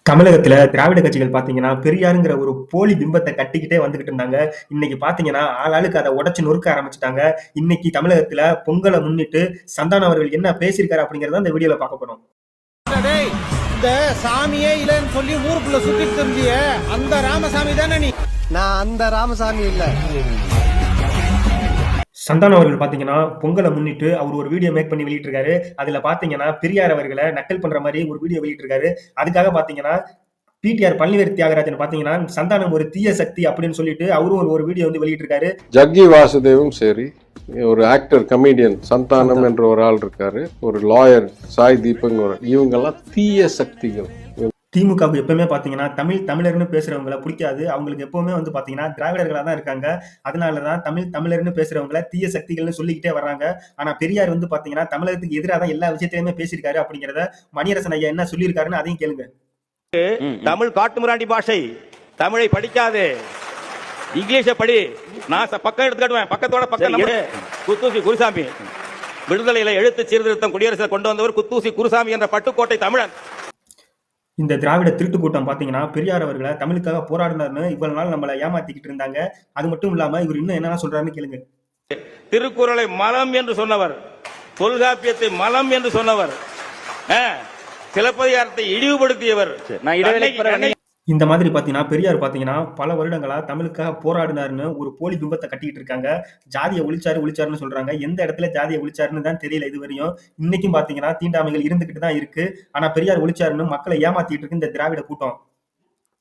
தமிழகத்துல திராவிட கட்சிகள் பாத்தீங்கன்னா, பெரியாருங்கிற ஒரு போலி பிம்பத்த கட்டிக்கிட்டே வந்துகிட்டு இருந்தாங்க. இன்னைக்கு பாத்தீங்கன்னா, ஆளாளுக்கு அத உடைச்சு நொறுக்க ஆரம்பிச்சுட்டாங்க. இன்னைக்கு தமிழகத்துல பொங்கல முன்னிட்டு சந்தானம் அவர்கள் என்ன பேசியிருக்காரு அப்படிங்கிறத இந்த வீடியோல பார்க்க போறோம். டேய், இந்த சாமியே இல்லைன்னு சொல்லி ஊருக்குள்ள சுத்திட்டு தெரிஞ்சிய அந்த ராமசாமி தானே நீ? நான் அந்த ராமசாமி இல்ல. சந்தானம் அவர்கள் பாத்தீங்கன்னா, பொங்கல முன்னிட்டு அவர் ஒரு வீடியோ மேக் பண்ணி வெளியிட்டிருக்காரு. அதுல பாத்தீங்கன்னா, பெரியார் அவர்கள நக்கல் பண்ற மாரி ஒரு வீடியோ வெளியிட்டிருக்காரு. அதுக்காக பாத்தீங்கன்னா, பிடிஆர் பழனிவேல் தியாகராஜன் பாத்தீங்கன்னா, சந்தானம் ஒரு தீய சக்தி அப்படின்னு சொல்லிட்டு அவரும் ஒரு வீடியோ வந்து வெளியிட்டிருக்காரு. ஜக்கி வாசுதேவும் சரி, ஒரு ஆக்டர் கமெடியன் சந்தானம் என்ற ஒரு ஆள் இருக்காரு, ஒரு லாயர் சாய் தீபக், இவங்கெல்லாம் தீய சக்திகள். திமுகவுக்கு எப்பவுமே பாத்தீங்கன்னா தமிழர்னு பேசுறவங்களை பிடிக்காது. அவங்களுக்கு எப்பவுமே வந்து பாத்தீங்கன்னா திராவிடர்களா தான் இருக்காங்க. அதனாலதான் தமிழர்னு பேசுறவங்களை தீய சக்திகள்னு சொல்லிக்கிட்டே வர்றாங்க. ஆனா பெரியார் வந்து பாத்தீங்கன்னா தமிழகத்துக்கு எதிராக தான் எல்லா விஷயத்திலுமே பேசியிருக்காரு அப்படிங்கிறத மணியரசன் ஐயா என்ன சொல்லியிருக்காருன்னு அதையும் கேளுங்க. தமிழ் காட்டுமிராண்டி பாஷை, தமிழை படிக்காது, இங்கிலீஷ படி. நான் பக்கம் எடுத்துக்கிடுவேன், பக்கத்தோட பக்கம். குத்தூசி குருசாமி விடுதலையில எழுத்து சீர்திருத்தம் குடியரசு கொண்டு வந்தவர் குத்தூசி குருசாமி என்ற பட்டுக்கோட்டை தமிழன். இந்த திராவிட திருட்டு கூட்டம் பாத்தீங்கன்னா பெரியார் அவர்களை தமிழுக்காக போராடினார்னு இவ்வளவு நாள் நம்மளை ஏமாத்திக்கிட்டு இருந்தாங்க. அது மட்டும் இல்லாம இவர் இன்னும் என்ன சொல்றாருன்னு கேளுங்க. திருக்குறளை மலம் என்று சொன்னவர், தொல்காப்பியத்தை மலம் என்று சொன்னவர், சிலப்பதிகாரத்தை இழிவுபடுத்தியவர். இந்த மாதிரி பாத்தீங்கன்னா பெரியார் பாத்தீங்கன்னா பல வருடங்களா தமிழுக்காக போராடினாருன்னு ஒரு போலி பிம்பத்தை கட்டிக்கிட்டு இருக்காங்க. ஜாதியை ஒழிச்சாருன்னு சொல்றாங்க. எந்த இடத்துல ஜாதியை ஒழிச்சாருன்னு தான் தெரியல இதுவரையும். இன்னைக்கும் பாத்தீங்கன்னா தீண்டாமைகள் இருந்துகிட்டு தான் இருக்கு. ஆனா பெரியார் ஒழிச்சாருன்னு மக்களை ஏமாத்திட்டு இருக்கு இந்த திராவிட கூட்டம்.